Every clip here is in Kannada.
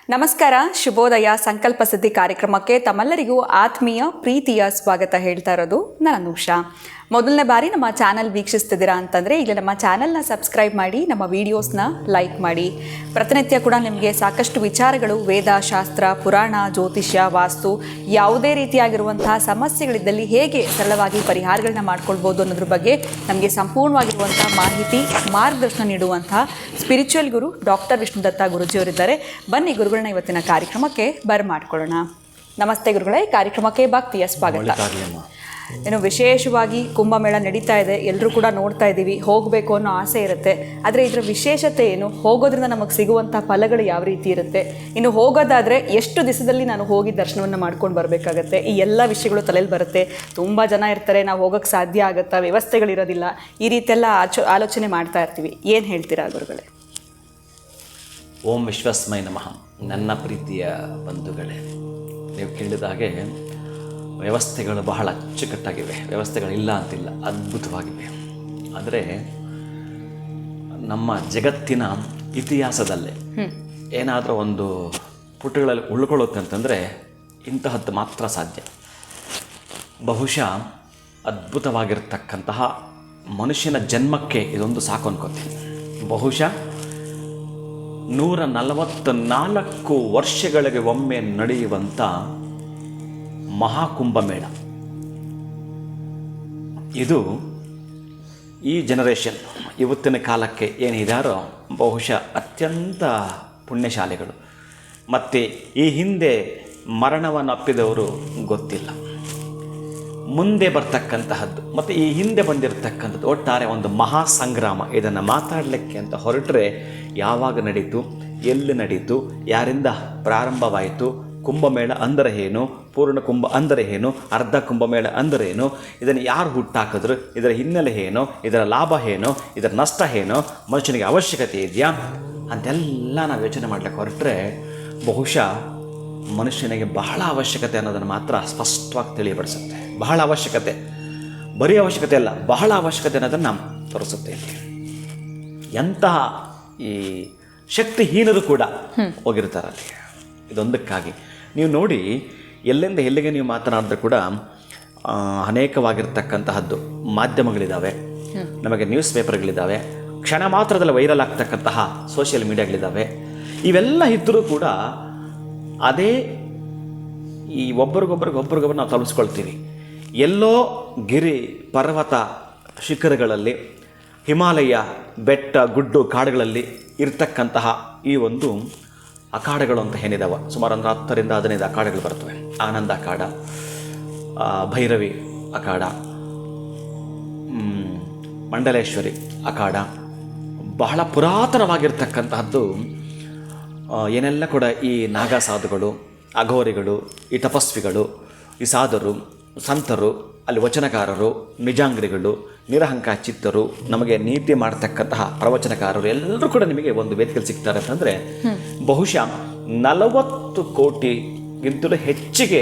ನಮಸ್ಕಾರ, ಶುಭೋದಯ. ಸಂಕಲ್ಪ ಸಿದ್ಧಿ ಕಾರ್ಯಕ್ರಮಕ್ಕೆ ತಮ್ಮೆಲ್ಲರಿಗೂ ಆತ್ಮೀಯ ಪ್ರೀತಿಯ ಸ್ವಾಗತ ಹೇಳ್ತಾ ಇರೋದು ನಾನು ಉಷಾ. ಮೊದಲನೇ ಬಾರಿ ನಮ್ಮ ಚಾನಲ್ ವೀಕ್ಷಿಸ್ತಿದ್ದೀರಾ ಅಂತಂದರೆ ಈಗ ನಮ್ಮ ಚಾನಲ್ನ ಸಬ್ಸ್ಕ್ರೈಬ್ ಮಾಡಿ, ನಮ್ಮ ವೀಡಿಯೋಸ್ನ ಲೈಕ್ ಮಾಡಿ. ಪ್ರತಿನಿತ್ಯ ಕೂಡ ನಿಮಗೆ ಸಾಕಷ್ಟು ವಿಚಾರಗಳು, ವೇದ, ಶಾಸ್ತ್ರ, ಪುರಾಣ, ಜ್ಯೋತಿಷ್ಯ, ವಾಸ್ತು, ಯಾವುದೇ ರೀತಿಯಾಗಿರುವಂತಹ ಸಮಸ್ಯೆಗಳಿದ್ದಲ್ಲಿ ಹೇಗೆ ಸರಳವಾಗಿ ಪರಿಹಾರಗಳನ್ನ ಮಾಡ್ಕೊಳ್ಬೋದು ಅನ್ನೋದ್ರ ಬಗ್ಗೆ ನಮಗೆ ಸಂಪೂರ್ಣವಾಗಿರುವಂಥ ಮಾಹಿತಿ, ಮಾರ್ಗದರ್ಶನ ನೀಡುವಂತಹ ಸ್ಪಿರಿಚುವಲ್ ಗುರು ಡಾಕ್ಟರ್ ವಿಷ್ಣುದತ್ತ ಗುರುಜಿಯವರಿದ್ದಾರೆ. ಬನ್ನಿ ಗುರುಗಳನ್ನ ಇವತ್ತಿನ ಕಾರ್ಯಕ್ರಮಕ್ಕೆ ಬರಮಾಡ್ಕೊಳ್ಳೋಣ. ನಮಸ್ತೆ ಗುರುಗಳೇ, ಕಾರ್ಯಕ್ರಮಕ್ಕೆ ಭಕ್ತಿಯ ಸ್ವಾಗತ. ಏನು ವಿಶೇಷವಾಗಿ ಕುಂಭಮೇಳ ನಡೀತಾ ಇದೆ, ಎಲ್ಲರೂ ಕೂಡ ನೋಡ್ತಾ ಇದ್ದೀವಿ, ಹೋಗಬೇಕು ಅನ್ನೋ ಆಸೆ ಇರುತ್ತೆ. ಆದರೆ ಇದರ ವಿಶೇಷತೆ ಏನು, ಹೋಗೋದ್ರಿಂದ ನಮಗೆ ಸಿಗುವಂಥ ಫಲಗಳು ಯಾವ ರೀತಿ ಇರುತ್ತೆ, ಇನ್ನು ಹೋಗೋದಾದರೆ ಎಷ್ಟು ದಿವಸದಲ್ಲಿ ನಾನು ಹೋಗಿ ದರ್ಶನವನ್ನು ಮಾಡ್ಕೊಂಡು ಬರಬೇಕಾಗತ್ತೆ, ಈ ಎಲ್ಲ ವಿಷಯಗಳು ತಲೆಯಲ್ಲಿ ಬರುತ್ತೆ. ತುಂಬ ಜನ ಇರ್ತಾರೆ, ನಾವು ಹೋಗೋಕ್ಕೆ ಸಾಧ್ಯ ಆಗುತ್ತಾ, ವ್ಯವಸ್ಥೆಗಳಿರೋದಿಲ್ಲ, ಈ ರೀತಿಯೆಲ್ಲ ಆಲೋಚನೆ ಮಾಡ್ತಾ ಇರ್ತೀವಿ. ಏನು ಹೇಳ್ತೀರಾ ಗುರುಗಳೇ? ಓಂ ವಿಶ್ವಸ್ಮೈ ನಮಃ. ನನ್ನ ಪ್ರೀತಿಯ ಬಂಧುಗಳೇ, ನೀವು ಕೇಳಿದ ಹಾಗೆ ವ್ಯವಸ್ಥೆಗಳು ಬಹಳ ಅಚ್ಚುಕಟ್ಟಾಗಿವೆ. ವ್ಯವಸ್ಥೆಗಳಿಲ್ಲ ಅಂತಿಲ್ಲ, ಅದ್ಭುತವಾಗಿವೆ. ಆದರೆ ನಮ್ಮ ಜಗತ್ತಿನ ಇತಿಹಾಸದಲ್ಲೇ ಏನಾದರೂ ಒಂದು ಪುಟಗಳಲ್ಲಿ ಉಳ್ಕೊಳ್ಳುತ್ತೆ ಅಂತಂದರೆ ಇಂತಹದ್ದು ಮಾತ್ರ ಸಾಧ್ಯ. ಬಹುಶಃ ಅದ್ಭುತವಾಗಿರ್ತಕ್ಕಂತಹ ಮನುಷ್ಯನ ಜನ್ಮಕ್ಕೆ ಇದೊಂದು ಸಾಕು ಅನ್ಕೋತೀನಿ. ಬಹುಶಃ 144 ವರ್ಷಗಳಿಗೆ ಒಮ್ಮೆ ನಡೆಯುವಂಥ ಮಹಾಕುಂಭಮೇಳ ಇದು ಈ ಜನರೇಷನ್, ಇವತ್ತಿನ ಕಾಲಕ್ಕೆ ಏನಿದಾರೋ ಬಹುಶಃ ಅತ್ಯಂತ ಪುಣ್ಯಶಾಲಿಗಳು. ಮತ್ತು ಈ ಹಿಂದೆ ಮರಣವನ್ನು ಅಪ್ಪಿದವರು ಗೊತ್ತಿಲ್ಲ. ಮುಂದೆ ಬರ್ತಕ್ಕಂತಹದ್ದು ಮತ್ತು ಈ ಹಿಂದೆ ಬಂದಿರತಕ್ಕಂಥದ್ದು ಒಟ್ಟಾರೆ ಒಂದು ಮಹಾ ಸಂಗ್ರಾಮ. ಇದನ್ನು ಮಾತಾಡಲಿಕ್ಕೆ ಅಂತ ಹೊರಟ್ರೆ ಯಾವಾಗ ನಡೀತು, ಎಲ್ಲಿ ನಡೀತು, ಯಾರಿಂದ ಪ್ರಾರಂಭವಾಯಿತು, ಕುಂಭಮೇಳ ಅಂದರೆ ಏನು, ಪೂರ್ಣ ಕುಂಭ ಅಂದರೆ ಏನು, ಅರ್ಧ ಕುಂಭಮೇಳ ಅಂದರೆ ಏನು, ಇದನ್ನು ಯಾರು ಹುಟ್ಟಾಕಿದ್ರು, ಇದರ ಹಿನ್ನೆಲೆ ಏನು, ಇದರ ಲಾಭ ಏನು, ಇದರ ನಷ್ಟ ಏನು, ಮನುಷ್ಯನಿಗೆ ಅವಶ್ಯಕತೆ ಇದೆಯಾ ಅಂತೆಲ್ಲ ನಾವು ಯೋಚನೆ ಮಾಡಲಿಕ್ಕೆ ಹೊರಟ್ರೆ ಬಹುಶಃ ಮನುಷ್ಯನಿಗೆ ಬಹಳ ಅವಶ್ಯಕತೆ ಅನ್ನೋದನ್ನು ಮಾತ್ರ ಸ್ಪಷ್ಟವಾಗಿ ತಿಳಿಯಪಡಿಸುತ್ತೆ. ಬಹಳ ಅವಶ್ಯಕತೆ, ಬರೀ ಅವಶ್ಯಕತೆ ಅಲ್ಲ, ಬಹಳ ಅವಶ್ಯಕತೆ ಅನ್ನೋದನ್ನು ನಾವು ತೋರಿಸುತ್ತೇವೆ. ಎಂತಹ ಈ ಶಕ್ತಿಹೀನರು ಕೂಡ ಹೋಗಿರ್ತಾರಲ್ಲಿ ಇದೊಂದಕ್ಕಾಗಿ. ನೀವು ನೋಡಿ, ಎಲ್ಲೆಂದ ಎಲ್ಲಿಗೆ ನೀವು ಮಾತನಾಡಿದ್ರೆ ಕೂಡ ಅನೇಕವಾಗಿರ್ತಕ್ಕಂತಹದ್ದು ಮಾಧ್ಯಮಗಳಿದ್ದಾವೆ, ನಮಗೆ ನ್ಯೂಸ್ ಪೇಪರ್ಗಳಿದ್ದಾವೆ, ಕ್ಷಣ ಮಾತ್ರದಲ್ಲಿ ವೈರಲ್ ಆಗ್ತಕ್ಕಂತಹ ಸೋಷಿಯಲ್ ಮೀಡಿಯಾಗಳಿದ್ದಾವೆ. ಇವೆಲ್ಲ ಇದ್ದರೂ ಕೂಡ ಅದೇ ಈ ಒಬ್ಬರಿಗೊಬ್ಬರು ನಾವು ತಲುಪಿಸ್ಕೊಳ್ತೀವಿ. ಎಲ್ಲೋ ಗಿರಿ ಪರ್ವತ ಶಿಖರಗಳಲ್ಲಿ, ಹಿಮಾಲಯ ಬೆಟ್ಟ ಗುಡ್ಡು ಕಾಡುಗಳಲ್ಲಿ ಇರ್ತಕ್ಕಂತಹ ಈ ಒಂದು ಅಖಾಡಗಳು ಅಂತ ಏನಿದಾವೆ, ಸುಮಾರು 10 ರಿಂದ 15 ಅಖಾಡಗಳು ಬರ್ತವೆ. ಆನಂದ ಅಖಾಡ, ಭೈರವಿ ಅಖಾಡ, ಮಂಡಲೇಶ್ವರಿ ಅಖಾಡ, ಬಹಳ ಪುರಾತನವಾಗಿರ್ತಕ್ಕಂತಹದ್ದು. ಏನೆಲ್ಲ ಕೂಡ ಈ ನಾಗ ಸಾಧುಗಳು, ಅಘೋರಿಗಳು, ಈ ತಪಸ್ವಿಗಳು, ಈ ಸಾಧುರು, ಸಂತರು, ಅಲ್ಲಿ ವಚನಕಾರರು, ನಿಜಾಂಗ್ರಿಗಳು, ನಿರಹಂಕ ಚಿತ್ತರು, ನಮಗೆ ನೀತಿ ಮಾಡ್ತಕ್ಕಂತಹ ಪ್ರವಚನಕಾರರು ಎಲ್ಲರೂ ಕೂಡ ನಿಮಗೆ ಒಂದು ವೇದಿಕೆಯಲ್ಲಿ ಸಿಗ್ತಾರೆ ಅಂತಂದರೆ ಬಹುಶಃ 40 ಕೋಟಿಗಿಂತಲೂ ಹೆಚ್ಚಿಗೆ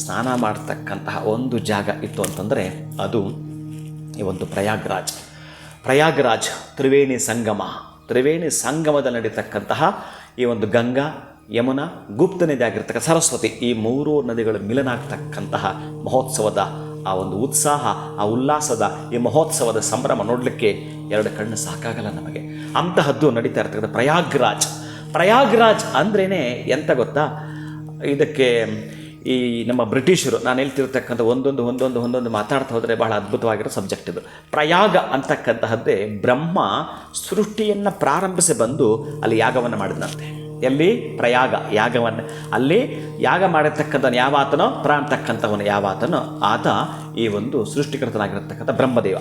ಸ್ನಾನ ಮಾಡ್ತಕ್ಕಂತಹ ಒಂದು ಜಾಗ ಇತ್ತು ಅಂತಂದರೆ ಅದು ಈ ಒಂದು ಪ್ರಯಾಗ್ರಾಜ್ ತ್ರಿವೇಣಿ ಸಂಗಮದಲ್ಲಿ ನಡೀತಕ್ಕಂತಹ ಈ ಒಂದು ಗಂಗಾ, ಯಮುನಾ, ಗುಪ್ತ ನದಿ ಆಗಿರ್ತಕ್ಕ ಸರಸ್ವತಿ, ಈ 3 ನದಿಗಳ ಮಿಲನ ಆಗ್ತಕ್ಕಂತಹ ಮಹೋತ್ಸವದ ಆ ಒಂದು ಉತ್ಸಾಹ, ಆ ಉಲ್ಲಾಸದ ಈ ಮಹೋತ್ಸವದ ಸಂಭ್ರಮ ನೋಡಲಿಕ್ಕೆ 2 ಕಣ್ಣು ಸಾಕಾಗಲ್ಲ ನಮಗೆ. ಅಂತಹದ್ದು ನಡೀತಾ ಇರ್ತಕ್ಕಂಥ ಪ್ರಯಾಗ್ರಾಜ್ ಅಂದ್ರೇ ಎಂತ ಗೊತ್ತಾ, ಇದಕ್ಕೆ ಈ ನಮ್ಮ ಬ್ರಿಟಿಷರು, ನಾನು ಹೇಳ್ತಿರ್ತಕ್ಕಂಥ ಒಂದೊಂದು ಮಾತಾಡ್ತಾ ಹೋದರೆ ಬಹಳ ಅದ್ಭುತವಾಗಿರೋ ಸಬ್ಜೆಕ್ಟ್ ಇದು. ಪ್ರಯಾಗ ಅಂತಕ್ಕಂತಹದ್ದೇ ಬ್ರಹ್ಮ ಸೃಷ್ಟಿಯನ್ನು ಪ್ರಾರಂಭಿಸಿ ಬಂದು ಅಲ್ಲಿ ಯಾಗವನ್ನು ಮಾಡಿದಂತೆ. ಎಲ್ಲಿ? ಪ್ರಯಾಗ ಯಾಗವನ್ನು. ಅಲ್ಲಿ ಯಾಗ ಮಾಡಿರ್ತಕ್ಕಂಥವನು ಯಾವಾತನೋ, ಅಂತಕ್ಕಂಥವನು ಯಾವಾತನೋ ಆತ ಈ ಒಂದು ಸೃಷ್ಟಿಕರ್ತನಾಗಿರತಕ್ಕಂಥ ಬ್ರಹ್ಮದೇವ.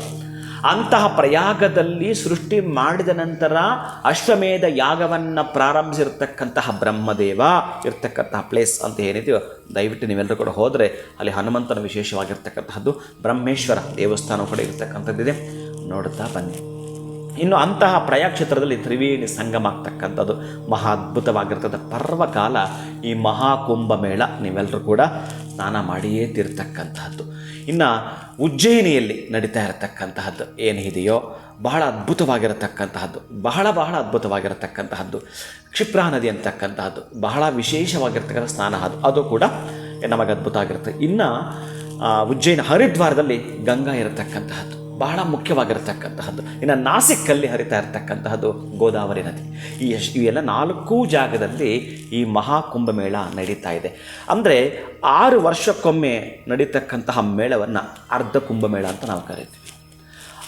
ಅಂತಹ ಪ್ರಯಾಗದಲ್ಲಿ ಸೃಷ್ಟಿ ಮಾಡಿದ ನಂತರ ಅಶ್ವಮೇಧ ಯಾಗವನ್ನು ಪ್ರಾರಂಭಿಸಿರ್ತಕ್ಕಂತಹ ಬ್ರಹ್ಮದೇವ ಇರ್ತಕ್ಕಂತಹ ಪ್ಲೇಸ್ ಅಂತ ಏನಿದೆಯೋ ದಯವಿಟ್ಟು ನೀವೆಲ್ಲರೂ ಕೂಡ ಹೋದರೆ ಅಲ್ಲಿ ಹನುಮಂತನ ವಿಶೇಷವಾಗಿರ್ತಕ್ಕಂತಹದ್ದು ಬ್ರಹ್ಮೇಶ್ವರ ದೇವಸ್ಥಾನ ಕೂಡ ಇರತಕ್ಕಂಥದ್ದಿದೆ, ನೋಡುತ್ತಾ ಬನ್ನಿ. ಇನ್ನು ಅಂತಹ ಪ್ರಯಾಕ್ಷೇತ್ರದಲ್ಲಿ ತ್ರಿವೇಣಿ ಸಂಗಮ ಆಗ್ತಕ್ಕಂಥದ್ದು ಮಹಾ ಅದ್ಭುತವಾಗಿರ್ತದೆ. ಪರ್ವಕಾಲ ಈ ಮಹಾಕುಂಭಮೇಳ ನೀವೆಲ್ಲರೂ ಕೂಡ ಸ್ನಾನ ಮಾಡಿಯೇ ತೀರ್ತಕ್ಕಂಥದ್ದು. ಇನ್ನು ಉಜ್ಜಯಿನಿಯಲ್ಲಿ ನಡೀತಾ ಇರತಕ್ಕಂತಹದ್ದು ಏನಿದೆಯೋ ಬಹಳ ಅದ್ಭುತವಾಗಿರತಕ್ಕಂತಹದ್ದು, ಬಹಳ ಅದ್ಭುತವಾಗಿರತಕ್ಕಂತಹದ್ದು ಕ್ಷಿಪ್ರಾ ನದಿ ಅಂತಕ್ಕಂತಹದ್ದು ಬಹಳ ವಿಶೇಷವಾಗಿರ್ತಕ್ಕಂಥ ಸ್ನಾನ, ಅದು ಕೂಡ ನಮಗೆ ಅದ್ಭುತ ಆಗಿರುತ್ತೆ. ಇನ್ನು ಉಜ್ಜಯಿನಿ ಹರಿದ್ವಾರದಲ್ಲಿ ಗಂಗಾ ಇರತಕ್ಕಂತಹದ್ದು ಬಹಳ ಮುಖ್ಯವಾಗಿರತಕ್ಕಂತಹದ್ದು. ಇನ್ನು ನಾಸಿಕ್ಕಲ್ಲಿ ಹರಿತಾ ಇರತಕ್ಕಂತಹದ್ದು ಗೋದಾವರಿ ನದಿ. ಇವೆಲ್ಲ 4 ಜಾಗದಲ್ಲಿ ಈ ಮಹಾಕುಂಭಮೇಳ ನಡೀತಾ ಇದೆ. ಅಂದರೆ 6 ವರ್ಷಕ್ಕೊಮ್ಮೆ ನಡೀತಕ್ಕಂತಹ ಮೇಳವನ್ನು ಅರ್ಧ ಕುಂಭಮೇಳ ಅಂತ ನಾವು ಕರಿತೀವಿ.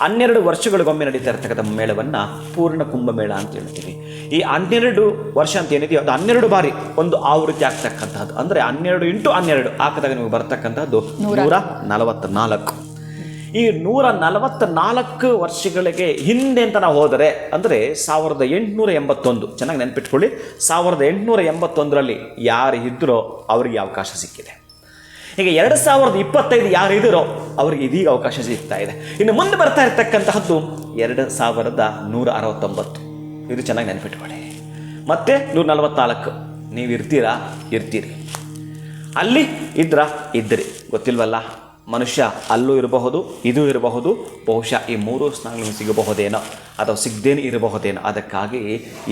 12 ವರ್ಷಗಳಿಗೊಮ್ಮೆ ನಡೀತಾ ಇರ್ತಕ್ಕಂಥ ಮೇಳವನ್ನು ಪೂರ್ಣ ಕುಂಭಮೇಳ ಅಂತ ಹೇಳ್ತೀವಿ. ಈ 12 ವರ್ಷ ಅಂತ ಏನಿದೆಯೋ ಅದು 12 ಬಾರಿ ಒಂದು ಆವೃತ್ತಿ ಆಗ್ತಕ್ಕಂಥದ್ದು. ಅಂದರೆ 12 × 12 ಹಾಕಿದಾಗ ನಿಮಗೆ ಬರ್ತಕ್ಕಂಥದ್ದು 144. ಈ 144 ವರ್ಷಗಳಿಗೆ ಹಿಂದೆ ಅಂತ ನಾವು ಹೋದರೆ ಅಂದರೆ 1881, ಚೆನ್ನಾಗಿ ನೆನಪಿಟ್ಕೊಳ್ಳಿ, 1881ರಲ್ಲಿ ಯಾರು ಇದ್ದರೋ ಅವರಿಗೆ ಅವಕಾಶ ಸಿಕ್ಕಿದೆ. ಈಗ 2025 ಯಾರು ಇದ್ದೀರೋ ಅವರಿಗೆ ಇದೀಗ ಅವಕಾಶ ಸಿಗ್ತಾ ಇದೆ. ಇನ್ನು ಮುಂದೆ ಬರ್ತಾ ಇರ್ತಕ್ಕಂತಹದ್ದು 2169. ಇದು ಚೆನ್ನಾಗಿ ನೆನಪಿಟ್ಕೊಳ್ಳಿ. ಮತ್ತೆ 144 ನೀವು ಇರ್ತೀರಿ. ಅಲ್ಲಿ ಇದ್ದಿರಿ ಗೊತ್ತಿಲ್ವಲ್ಲ, ಮನುಷ್ಯ ಅಲ್ಲೂ ಇರಬಹುದು, ಇದೂ ಇರಬಹುದು, ಬಹುಶಃ ಈ 3 ಸ್ಥಾನಗಳು ಸಿಗಬಹುದೇನೋ ಅಥವಾ ಸಿಗದೇನೆ ಇರಬಹುದೇನೋ. ಅದಕ್ಕಾಗಿ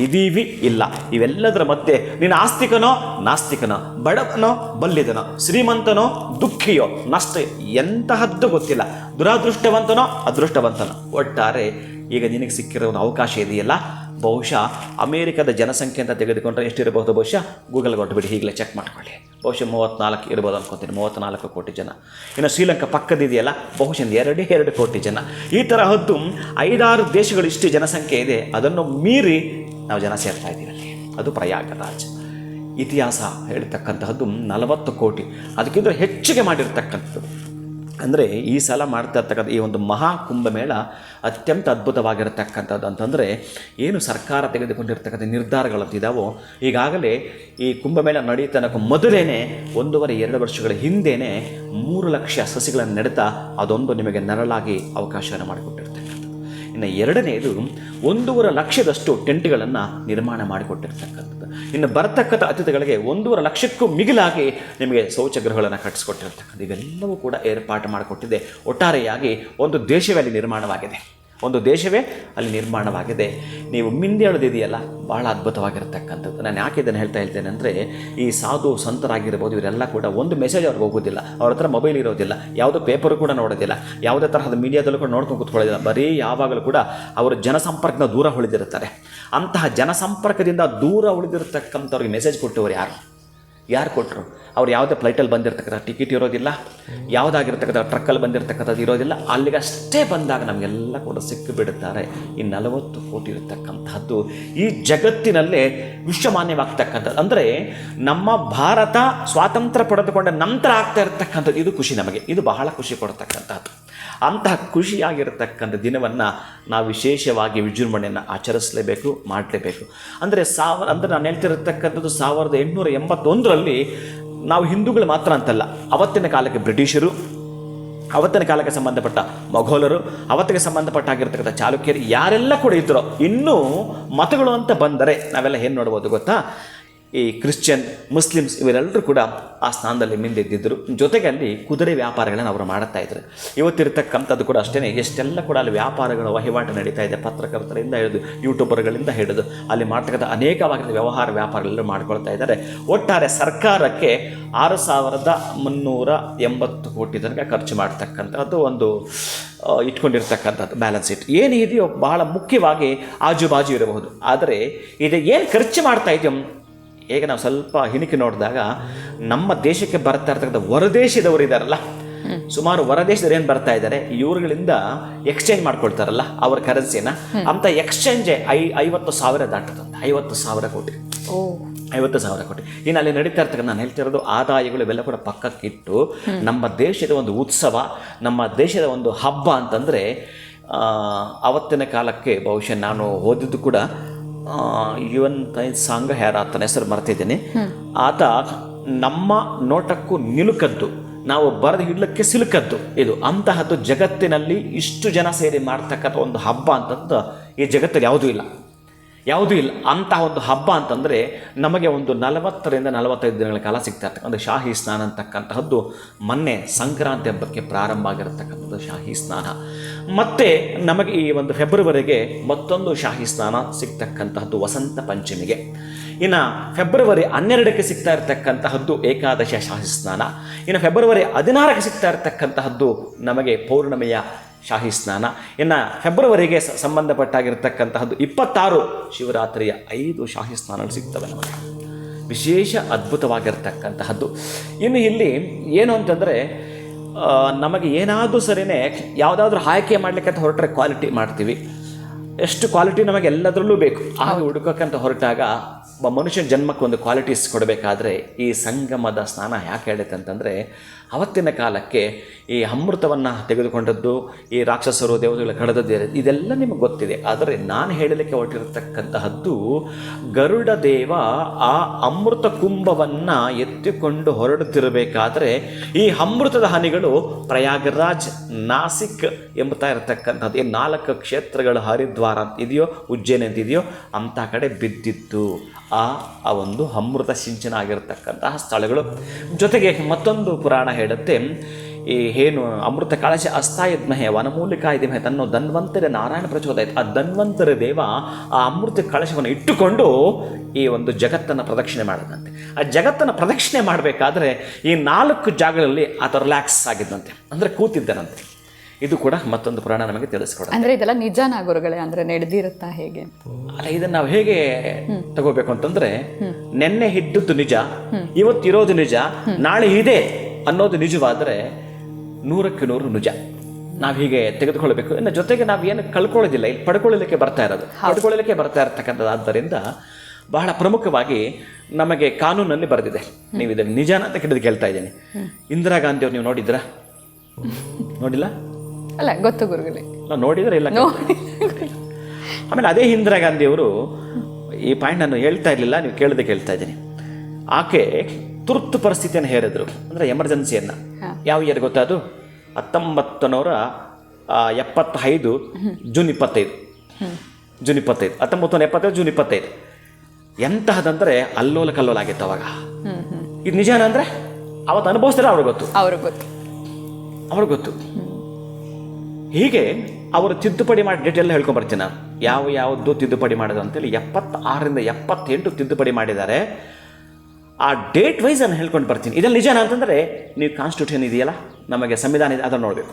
ಇದೀವಿ ಇಲ್ಲ ಇವೆಲ್ಲದರ ಮಧ್ಯೆ ನೀನು ಆಸ್ತಿಕನೋ ನಾಸ್ತಿಕನೋ, ಬಡವನೋ ಬಲ್ಲಿದನೋ, ಶ್ರೀಮಂತನೋ ದುಃಖಿಯೋ, ನಷ್ಟ ಎಂತಹದ್ದು ಗೊತ್ತಿಲ್ಲ, ದುರಾದೃಷ್ಟವಂತನೋ ಅದೃಷ್ಟವಂತನೋ, ಒಟ್ಟಾರೆ ಈಗ ನಿನಗೆ ಸಿಕ್ಕಿರೋ ಒಂದು ಅವಕಾಶ ಇದೆಯಲ್ಲ, ಬಹುಶಃ ಅಮೇರಿಕದ ಜನಸಂಖ್ಯೆ ಅಂತ ತೆಗೆದುಕೊಂಡ್ರೆ ಎಷ್ಟಿರಬಹುದು, ಬಹುಶಃ ಗೂಗಲ್ಗೆ ಹೊಟ್ಟುಬಿಡಿ, ಈಗಲೇ ಚೆಕ್ ಮಾಡ್ಕೊಳ್ಳಿ, ಬಹುಶಃ 34 ಇರ್ಬೋದು ಅನ್ಕೋತೀನಿ, 34 ಕೋಟಿ ಜನ. ಇನ್ನು ಶ್ರೀಲಂಕಾ ಪಕ್ಕದಿದೆಯಲ್ಲ, ಬಹುಶಃ 2 ಕೋಟಿ ಜನ. ಈ ತರಹದ್ದು 5-6 ದೇಶಗಳು ಇಷ್ಟು ಜನಸಂಖ್ಯೆ ಇದೆ, ಅದನ್ನು ಮೀರಿ ನಾವು ಜನ ಸೇರ್ತಾ ಇದ್ದೀವಿ ಅಲ್ಲಿ. ಅದು ಪ್ರಯಾಗರಾಜ್. ಇತಿಹಾಸ ಹೇಳ್ತಕ್ಕಂತಹದ್ದು 40 ಕೋಟಿ, ಅದಕ್ಕಿಂತ ಹೆಚ್ಚಿಗೆ ಮಾಡಿರ್ತಕ್ಕಂಥದ್ದು. ಅಂದರೆ ಈ ಸಲ ಮಾಡ್ತಾ ಇರ್ತಕ್ಕಂಥ ಈ ಒಂದು ಮಹಾ ಕುಂಭಮೇಳ ಅತ್ಯಂತ ಅದ್ಭುತವಾಗಿರತಕ್ಕಂಥದ್ದು. ಅಂತಂದರೆ ಏನು ಸರ್ಕಾರ ತೆಗೆದುಕೊಂಡಿರ್ತಕ್ಕಂಥ ನಿರ್ಧಾರಗಳಂತಿದ್ದಾವೋ, ಈಗಾಗಲೇ ಈ ಕುಂಭಮೇಳ ನಡೀತನಕ ಮೊದಲೇ 1.5-2 ವರ್ಷಗಳ ಹಿಂದೆಯೇ 3 ಲಕ್ಷ ಸಸಿಗಳನ್ನು ನೆಡ್ತಾ ಅದೊಂದು ನಿಮಗೆ ನೆರಳಾಗಿ ಅವಕಾಶವನ್ನು ಮಾಡಿಕೊಟ್ಟಿರ್ತಕ್ಕಂಥದ್ದು. ಇನ್ನು ಎರಡನೆಯದು 1.5 ಲಕ್ಷದಷ್ಟು ಟೆಂಟ್ಗಳನ್ನು ನಿರ್ಮಾಣ ಮಾಡಿಕೊಟ್ಟಿರ್ತಕ್ಕಂಥದ್ದು. ಇನ್ನು ಬರತಕ್ಕಂಥ ಅತಿಥಿಗಳಿಗೆ 1.5 ಲಕ್ಷಕ್ಕೂ ಮಿಗಿಲಾಗಿ ನಿಮಗೆ ಶೌಚಗೃಹಗಳನ್ನು ಕಟ್ಟಿಸ್ಕೊಟ್ಟಿರ್ತಕ್ಕಂಥ ಇವೆಲ್ಲವೂ ಕೂಡ ಏರ್ಪಾಟು ಮಾಡಿಕೊಟ್ಟಿದೆ. ಒಟ್ಟಾರೆಯಾಗಿ ಒಂದು ದೇಶವೇ ಅಲ್ಲಿ ನಿರ್ಮಾಣವಾಗಿದೆ. ನೀವು ಮಿಂದೇಳೋದಿದೆಯಲ್ಲ, ಭಾಳ ಅದ್ಭುತವಾಗಿರ್ತಕ್ಕಂಥದ್ದು. ನಾನು ಯಾಕೆ ಇದನ್ನು ಹೇಳ್ತೇನೆ ಅಂದರೆ, ಈ ಸಾಧು ಸಂತರಾಗಿರ್ಬೋದು, ಇವರೆಲ್ಲ ಕೂಡ ಒಂದು ಮೆಸೇಜ್ ಅವ್ರಿಗೆ ಹೋಗೋದಿಲ್ಲ, ಅವ್ರ ಹತ್ರ ಮೊಬೈಲ್ ಇರೋದಿಲ್ಲ, ಯಾವುದೋ ಪೇಪರು ಕೂಡ ನೋಡೋದಿಲ್ಲ, ಯಾವುದೇ ತರಹದ ಮೀಡಿಯಾದಲ್ಲೂ ಕೂಡ ನೋಡ್ಕೊಂಡು ಕೂತ್ಕೊಳ್ಳೋದಿಲ್ಲ. ಬರೀ ಯಾವಾಗಲೂ ಕೂಡ ಅವರು ಜನಸಂಪರ್ಕದ ದೂರ ಉಳಿದಿರ್ತಾರೆ. ಅಂತಹ ಜನಸಂಪರ್ಕದಿಂದ ದೂರ ಉಳಿದಿರ್ತಕ್ಕಂಥವ್ರಿಗೆ ಮೆಸೇಜ್ ಕೊಟ್ಟವರು ಯಾರು ಕೊಟ್ಟರು? ಅವ್ರು ಯಾವುದೇ ಫ್ಲೈಟಲ್ಲಿ ಬಂದಿರತಕ್ಕಂಥ ಟಿಕೆಟ್ ಇರೋದಿಲ್ಲ, ಯಾವುದಾಗಿರ್ತಕ್ಕಂಥ ಟ್ರಕ್ಕಲ್ಲಿ ಬಂದಿರತಕ್ಕಂಥದ್ದು ಇರೋದಿಲ್ಲ. ಅಲ್ಲಿಗಷ್ಟೇ ಬಂದಾಗ ನಮಗೆಲ್ಲ ಕೂಡ ಸಿಕ್ಕಿಬಿಡುತ್ತಾರೆ. ಈ 40 ಕೋಟಿ ಇರತಕ್ಕಂಥದ್ದು ಈ ಜಗತ್ತಿನಲ್ಲೇ ವಿಶ್ವಮಾನ್ಯವಾಗ್ತಕ್ಕಂಥದ್ದು. ಅಂದರೆ ನಮ್ಮ ಭಾರತ ಸ್ವಾತಂತ್ರ್ಯ ಪಡೆದುಕೊಂಡ ನಂತರ ಆಗ್ತಾ ಇರತಕ್ಕಂಥದ್ದು ಇದು ಖುಷಿ ನಮಗೆ, ಇದು ಬಹಳ ಖುಷಿ ಕೊಡ್ತಕ್ಕಂಥದ್ದು. ಅಂತಹ ಖುಷಿಯಾಗಿರತಕ್ಕಂಥ ದಿನವನ್ನು ನಾವು ವಿಶೇಷವಾಗಿ ವಿಜೃಂಭಣೆಯನ್ನು ಆಚರಿಸಲೇಬೇಕು, ಮಾಡಲೇಬೇಕು. ಅಂದರೆ ನಾನು ಹೇಳ್ತಿರತಕ್ಕಂಥದ್ದು 1881ರಲ್ಲಿ ನಾವು ಹಿಂದೂಗಳು ಮಾತ್ರ ಅಂತಲ್ಲ, ಅವತ್ತಿನ ಕಾಲಕ್ಕೆ ಬ್ರಿಟಿಷರು, ಅವತ್ತಿನ ಕಾಲಕ್ಕೆ ಸಂಬಂಧಪಟ್ಟ ಮೊಘಲರು, ಅವತ್ತಿಗೆ ಸಂಬಂಧಪಟ್ಟಾಗಿರ್ತಕ್ಕಂಥ ಚಾಲುಕ್ಯರು ಯಾರೆಲ್ಲ ಕೂಡ ಇದ್ರೋ, ಇನ್ನೂ ಮತಗಳು ಅಂತ ಬಂದರೆ ನಾವೆಲ್ಲ ಏನು ನೋಡ್ಬೋದು ಗೊತ್ತಾ? ಈ ಕ್ರಿಶ್ಚಿಯನ್, ಮುಸ್ಲಿಮ್ಸ್ ಇವರೆಲ್ಲರೂ ಕೂಡ ಆ ಸ್ಥಾನದಲ್ಲಿ ಮಿಂದೆದ್ದಿದ್ದರು. ಜೊತೆಗೆ ಅಲ್ಲಿ ಕುದುರೆ ವ್ಯಾಪಾರಗಳನ್ನು ಅವರು ಮಾಡುತ್ತಾ ಇದ್ರು. ಇವತ್ತಿರತಕ್ಕಂಥದ್ದು ಕೂಡ ಅಷ್ಟೇ, ಎಷ್ಟೆಲ್ಲ ಕೂಡ ಅಲ್ಲಿ ವ್ಯಾಪಾರಗಳ ವಹಿವಾಟು ನಡೀತಾ ಇದೆ. ಪತ್ರಕರ್ತರಿಂದ ಹಿಡಿದು ಯೂಟ್ಯೂಬರ್ಗಳಿಂದ ಹಿಡಿದು ಅಲ್ಲಿ ಮಾಡ್ತಕ್ಕಂಥ ಅನೇಕವಾಗಿದ್ದ ವ್ಯಾಪಾರಗಳೆಲ್ಲರೂ ಮಾಡ್ಕೊಳ್ತಾ ಇದ್ದಾರೆ. ಒಟ್ಟಾರೆ ಸರ್ಕಾರಕ್ಕೆ 6,380 ಕೋಟಿ ತನಕ ಖರ್ಚು ಮಾಡ್ತಕ್ಕಂಥದ್ದು ಒಂದು ಇಟ್ಕೊಂಡಿರ್ತಕ್ಕಂಥದ್ದು ಬ್ಯಾಲೆನ್ಸ್ ಶೀಟ್ ಏನಿದೆಯೋ ಬಹಳ ಮುಖ್ಯವಾಗಿ ಆಜುಬಾಜು ಇರಬಹುದು. ಆದರೆ ಇದು ಏನು ಖರ್ಚು ಮಾಡ್ತಾ ಇದೆಯೋ, ಈಗ ನಾವು ಸ್ವಲ್ಪ ಹಿಣಿಕಿ ನೋಡಿದಾಗ ನಮ್ಮ ದೇಶಕ್ಕೆ ಬರ್ತಾ ಇರ್ತಕ್ಕಂಥ ಹೊರದೇಶದವರು ಇದ್ದಾರಲ್ಲ, ಸುಮಾರು ಹೊರದೇಶದವ್ರು ಏನು ಬರ್ತಾ ಇದ್ದಾರೆ, ಇವ್ರುಗಳಿಂದ ಎಕ್ಸ್ಚೇಂಜ್ ಮಾಡ್ಕೊಳ್ತಾರಲ್ಲ ಅವ್ರ ಕರೆನ್ಸಿನ, ಅಂತ ಎಕ್ಸ್ಚೇಂಜೇ 50,000 ದಾಟದಂತೆ. 50,000 ಕೋಟಿ, 50,000 ಕೋಟಿ. ಇನ್ನು ಅಲ್ಲಿ ನಡೀತಾ ಇರ್ತಕ್ಕಂಥ, ನಾನು ಹೇಳ್ತಿರೋದು ಆದಾಯಗಳು ಇವೆಲ್ಲ ಕೂಡ ಪಕ್ಕಕ್ಕಿಟ್ಟು ನಮ್ಮ ದೇಶದ ಒಂದು ಉತ್ಸವ, ನಮ್ಮ ದೇಶದ ಒಂದು ಹಬ್ಬ ಅಂತಂದರೆ, ಅವತ್ತಿನ ಕಾಲಕ್ಕೆ ಬಹುಶಃ ನಾನು ಓದಿದ್ದು ಕೂಡ ಯುವನ್ ಸಾಂಗ್ ಯಾರ ಆತನ ಹೆಸರು ಮರ್ತಿದ್ದೀನಿ, ಆತ ನಮ್ಮ ನೋಟಕ್ಕೂ ನಿಲುಕದ್ದು, ನಾವು ಬರೆದು ಹಿಡ್ಲಿಕ್ಕೆ ಸಿಲುಕದ್ದು ಇದು. ಅಂತಹದ್ದು ಜಗತ್ತಿನಲ್ಲಿ ಇಷ್ಟು ಜನ ಸೇರಿ ಮಾಡ್ತಕ್ಕಂಥ ಒಂದು ಹಬ್ಬ ಅಂತಂದು ಈ ಜಗತ್ತಲ್ಲಿ ಯಾವುದೂ ಇಲ್ಲ. ಯಾವುದೂ ಇಲ್ಲ. ಅಂತಹ ಒಂದು ಹಬ್ಬ ಅಂತಂದರೆ ನಮಗೆ ಒಂದು 40ರಿಂದ 45 ದಿನಗಳ ಕಾಲ ಸಿಗ್ತಾ ಇರ್ತಕ್ಕಂಥ ಅಂದರೆ ಶಾಹಿ ಸ್ನಾನ ಅಂತಕ್ಕಂತಹದ್ದು ಮೊನ್ನೆ ಸಂಕ್ರಾಂತಿ ಹಬ್ಬಕ್ಕೆ ಪ್ರಾರಂಭ ಆಗಿರತಕ್ಕಂಥದ್ದು ಶಾಹಿ ಸ್ನಾನ. ಮತ್ತು ನಮಗೆ ಈ ಒಂದು ಫೆಬ್ರವರಿಗೆ ಮತ್ತೊಂದು ಶಾಹಿ ಸ್ನಾನ ಸಿಗ್ತಕ್ಕಂತಹದ್ದು ವಸಂತ ಪಂಚಮಿಗೆ. ಇನ್ನು ಫೆಬ್ರವರಿ 12ಕ್ಕೆ ಸಿಗ್ತಾ ಇರತಕ್ಕಂತಹದ್ದು ಏಕಾದಶ ಶಾಹಿ ಸ್ನಾನ. ಇನ್ನು ಫೆಬ್ರವರಿ 16ಕ್ಕೆ ಸಿಗ್ತಾ ಇರತಕ್ಕಂತಹದ್ದು ನಮಗೆ ಪೌರ್ಣಮಿಯ ಶಾಹಿ ಸ್ನಾನ. ಇನ್ನು ಫೆಬ್ರವರಿಗೆ ಸಂಬಂಧಪಟ್ಟಾಗಿರ್ತಕ್ಕಂತಹದ್ದು 26 ಶಿವರಾತ್ರಿಯ 5 ಶಾಹಿ ಸ್ನಾನಗಳು ಸಿಗ್ತವೆ ನಮಗೆ. ವಿಶೇಷ ಅದ್ಭುತವಾಗಿರ್ತಕ್ಕಂತಹದ್ದು. ಇನ್ನು ಇಲ್ಲಿ ಏನು ಅಂತಂದರೆ ನಮಗೆ ಏನಾದರೂ ಸರಿಯೇ ಯಾವುದಾದ್ರೂ ಆಯ್ಕೆ ಮಾಡಲಿಕ್ಕೆ ಅಂತ ಹೊರಟ್ರೆ ಕ್ವಾಲಿಟಿ ಮಾಡ್ತೀವಿ. ಎಷ್ಟು ಕ್ವಾಲಿಟಿ ನಮಗೆ ಎಲ್ಲದರಲ್ಲೂ ಬೇಕು. ಆಗ ಹುಡುಕೋಕ್ಕಂತ ಹೊರಟಾಗ ಮನುಷ್ಯನ ಜನ್ಮಕ್ಕೆ ಒಂದು ಕ್ವಾಲಿಟೀಸ್ ಕೊಡಬೇಕಾದ್ರೆ ಈ ಸಂಗಮದ ಸ್ನಾನ ಯಾಕೆ ಹೇಳುತ್ತೆ ಅಂತಂದರೆ, ಅವತ್ತಿನ ಕಾಲಕ್ಕೆ ಈ ಅಮೃತವನ್ನು ತೆಗೆದುಕೊಂಡದ್ದು, ಈ ರಾಕ್ಷಸರು ದೇವತೆಗಳ ಕಳೆದದ್ದು ಇದೆಲ್ಲ ನಿಮಗೆ ಗೊತ್ತಿದೆ. ಆದರೆ ನಾನು ಹೇಳಲಿಕ್ಕೆ ಹೊರಟಿರತಕ್ಕಂತಹದ್ದು, ಗರುಡ ದೇವ ಆ ಅಮೃತ ಕುಂಭವನ್ನು ಎತ್ತಿಕೊಂಡು ಹೊರಡುತ್ತಿರಬೇಕಾದ್ರೆ ಈ ಅಮೃತದ ಹನಿಗಳು ಪ್ರಯಾಗರಾಜ್, ನಾಸಿಕ್ ಎಂಬುತ್ತಾ ಇರತಕ್ಕಂಥದ್ದು ಈ 4 ಕ್ಷೇತ್ರಗಳು, ಹರಿದ್ವಾರ ಅಂತ ಇದೆಯೋ, ಉಜ್ಜಯಿನಿ ಅಂತ ಇದೆಯೋ ಅಂಥ ಕಡೆ ಬಿದ್ದಿತ್ತು. ಆ ಒಂದು ಅಮೃತ ಸಿಂಚನ ಆಗಿರತಕ್ಕಂತಹ ಸ್ಥಳಗಳು. ಜೊತೆಗೆ ಮತ್ತೊಂದು ಪುರಾಣ ಹೇಳುತ್ತೆ, ಈ ಏನು ಅಮೃತ ಕಳಶ ಅಸ್ಥಾಯದ್ಮಹೆ ವನಮೂಲಿಕಾ ಇದ್ಮಹೆ ತನ್ನೋ ಧನ್ವಂತರಿ ನಾರಾಯಣ ಪ್ರಚೋದಯಿತು. ಆ ಧನ್ವಂತರಿ ದೇವ ಆ ಅಮೃತ ಕಳಶವನ್ನು ಇಟ್ಟುಕೊಂಡು ಈ ಒಂದು ಜಗತ್ತನ್ನು ಪ್ರದಕ್ಷಿಣೆ ಮಾಡಿದಂತೆ. ಆ ಜಗತ್ತನ್ನು ಪ್ರದಕ್ಷಿಣೆ ಮಾಡಬೇಕಾದ್ರೆ ಈ 4 ಜಾಗಗಳಲ್ಲಿ ಆತ ರಿಲ್ಯಾಕ್ಸ್ ಆಗಿದ್ದಂತೆ, ಅಂದರೆ ಕೂತಿದ್ದನಂತೆ. ಇದು ಕೂಡ ಮತ್ತೊಂದು ಪುರಾಣ ನಮಗೆ ತಿಳಿಸ್ಕೊಡುತ್ತೆ. ಅಂದರೆ ಇದೆಲ್ಲ ನಿಜನಾ ಗುರುಗಳೇ? ಅಂದರೆ ನಡೆದಿರುತ್ತಾ ಹೇಗೆ? ಅಲ್ಲ, ಇದನ್ನು ನಾವು ಹೇಗೆ ತಗೋಬೇಕು ಅಂತಂದರೆ, ನೆನ್ನೆ ಇದ್ದದ್ದು ನಿಜ, ಇವತ್ತಿರೋದು ನಿಜ, ನಾಳೆ ಇದೆ ಅನ್ನೋದು ನಿಜವಾದರೆ 100ಕ್ಕೆ 100 ನಿಜ. ನಾವು ಹೀಗೆ ತೆಗೆದುಕೊಳ್ಬೇಕು. ಇನ್ನು ಜೊತೆಗೆ ನಾವು ಏನು ಕಳ್ಕೊಳ್ಳೋದಿಲ್ಲ, ಇಲ್ಲಿ ಪಡ್ಕೊಳ್ಳಲಿಕ್ಕೆ ಬರ್ತಾ ಇರೋದು, ಪಡ್ಕೊಳ್ಳಲಿಕ್ಕೆ ಬರ್ತಾ ಇರತಕ್ಕಂಥದ್ದು. ಆದ್ದರಿಂದ ಬಹಳ ಪ್ರಮುಖವಾಗಿ ನಮಗೆ ಕಾನೂನಲ್ಲಿ ಬರೆದಿದೆ. ನೀವು ಇದನ್ನು ನಿಜಾನ ಅಂತ ಕೇಳ್ತಾ ಇದ್ದೀನಿ. ಇಂದಿರಾ ಗಾಂಧಿ ಅವ್ರು ನೀವು ನೋಡಿದ್ರಾ? ನೋಡಿಲ್ಲ? ಅಲ್ಲ, ಗೊತ್ತು ಗುರುಗಳೇ. ನಾವು ನೋಡಿದರೆ ಇಲ್ಲ. ಆಮೇಲೆ ಅದೇ ಇಂದಿರಾ ಗಾಂಧಿಯವರು ಈ ಪಾಯಿಂಟ್ ನಾನು ಹೇಳ್ತಾ ಇರಲಿಲ್ಲ, ನೀವು ಕೇಳ್ತಾ ಇದ್ದೀನಿ. ಆಕೆ ತುರ್ತು ಪರಿಸ್ಥಿತಿಯನ್ನು ಹೇರಿದ್ರು, ಅಂದರೆ ಎಮರ್ಜೆನ್ಸಿಯನ್ನು. ಯಾವ ಇಯರ್ ಗೊತ್ತಾ ಅದು? 1975 ಜೂನ್ 25. 1975 ಜೂನ್ 25. ಎಂತಹದಂದರೆ ಅಲ್ಲೋಲ ಕಲ್ಲೋಲ ಆಗಿತ್ತು ಅವಾಗ. ಇದು ನಿಜಾನ ಅಂದರೆ ಅವತ್ತು ಅನುಭವಿಸ್ತಾರೆ, ಅವ್ರಿಗೆ ಗೊತ್ತು. ಹೀಗೆ ಅವರು ತಿದ್ದುಪಡಿ ಮಾಡಿ ಡೇಟೆಲ್ಲ ಹೇಳ್ಕೊಂಬರ್ತೀನಿ ನಾನು. ಯಾವುದು ತಿದ್ದುಪಡಿ ಮಾಡೋದು ಅಂತೇಳಿ 76ರಿಂದ 78 ತಿದ್ದುಪಡಿ ಮಾಡಿದ್ದಾರೆ. ಆ ಡೇಟ್ ವೈಸ್ ನಾನು ಹೇಳ್ಕೊಂಡು ಬರ್ತೀನಿ. ಇದೆಲ್ಲ ನಿಜಾನ ಅಂತಂದರೆ ನೀವು ಕಾನ್ಸ್ಟಿಟ್ಯೂಷನ್ ಇದೆಯಲ್ಲ, ನಮಗೆ ಸಂವಿಧಾನ ಇದೆ, ಅದನ್ನು ನೋಡಬೇಕು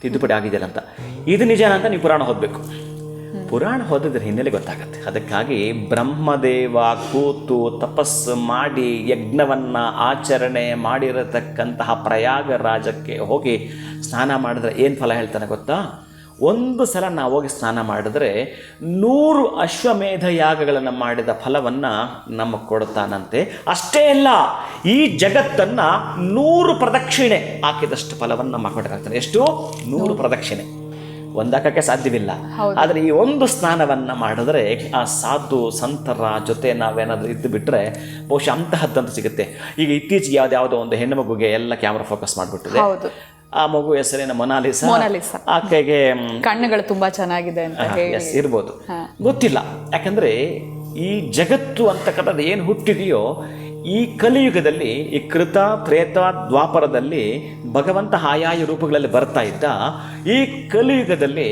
ತಿದ್ದುಪಡಿ ಆಗಿದೆಯಲ್ಲ ಅಂತ. ಇದು ನಿಜಾನ ಅಂತ ನೀವು ಪುರಾಣ ಓದಬೇಕು. ಪುರಾಣ ಓದಿದ್ರೆ ಹಿನ್ನೆಲೆ ಗೊತ್ತಾಗತ್ತೆ. ಅದಕ್ಕಾಗಿ ಬ್ರಹ್ಮದೇವ ಕೂತು ತಪಸ್ಸು ಮಾಡಿ ಯಜ್ಞವನ್ನು ಆಚರಣೆ ಮಾಡಿರತಕ್ಕಂತಹ ಪ್ರಯಾಗರಾಜಕ್ಕೆ ಹೋಗಿ ಸ್ನಾನ ಮಾಡಿದ್ರೆ ಏನು ಫಲ ಹೇಳ್ತಾನೆ ಗೊತ್ತಾ? ಒಂದು ಸಲ ನಾವು ಹೋಗಿ ಸ್ನಾನ ಮಾಡಿದ್ರೆ 100 ಅಶ್ವಮೇಧ ಯಾಗಗಳನ್ನು ಮಾಡಿದ ಫಲವನ್ನು ನಮಗೆ ಕೊಡ್ತಾನಂತೆ. ಅಷ್ಟೇ ಅಲ್ಲ, ಈ ಜಗತ್ತನ್ನು 100 ಪ್ರದಕ್ಷಿಣೆ ಹಾಕಿದಷ್ಟು ಫಲವನ್ನು ನಮ್ಮ ಕೊಡ್ತಾನೆ. ಎಷ್ಟು? 100 ಪ್ರದಕ್ಷಿಣೆ. ಒಂದಾಕಕ್ಕೆ ಸಾಧ್ಯವಿಲ್ಲ. ಆದರೆ ಈ ಒಂದು ಸ್ನಾನವನ್ನು ಮಾಡಿದ್ರೆ ಆ ಸಾಧು ಸಂತರ ಜೊತೆ ನಾವೇನಾದರೂ ಇದ್ದು ಬಿಟ್ಟರೆ ಬಹುಶಃ ಅಂತಹದ್ದಂತೂ ಸಿಗುತ್ತೆ. ಈಗ ಇತ್ತೀಚೆಗೆ ಯಾವುದೋ ಒಂದು ಹೆಣ್ಣು ಮಗುಗೆ ಎಲ್ಲ ಕ್ಯಾಮ್ರಾ ಫೋಕಸ್ ಮಾಡಿಬಿಟ್ಟಿದೆ. ಆ ಮಗು ಹೆಸರೇನ ಮೊನಾಲಿಸಾ. ಆಕೆಗೆ ಕಣ್ಣುಗಳು ತುಂಬಾ ಚೆನ್ನಾಗಿದೆ ಅಂತ ಹೇಳಿ ಇರ್ಬೋದು, ಗೊತ್ತಿಲ್ಲ. ಯಾಕಂದರೆ ಈ ಜಗತ್ತು ಅಂತಕ್ಕಂಥದ್ದು ಏನು ಹುಟ್ಟಿದೆಯೋ ಈ ಕಲಿಯುಗದಲ್ಲಿ, ಈ ಕೃತ ತ್ರೇತ ದ್ವಾಪರದಲ್ಲಿ ಭಗವಂತ ಆಯಾಯ ರೂಪಗಳಲ್ಲಿ ಬರ್ತಾ ಇದ್ದ. ಈ ಕಲಿಯುಗದಲ್ಲಿ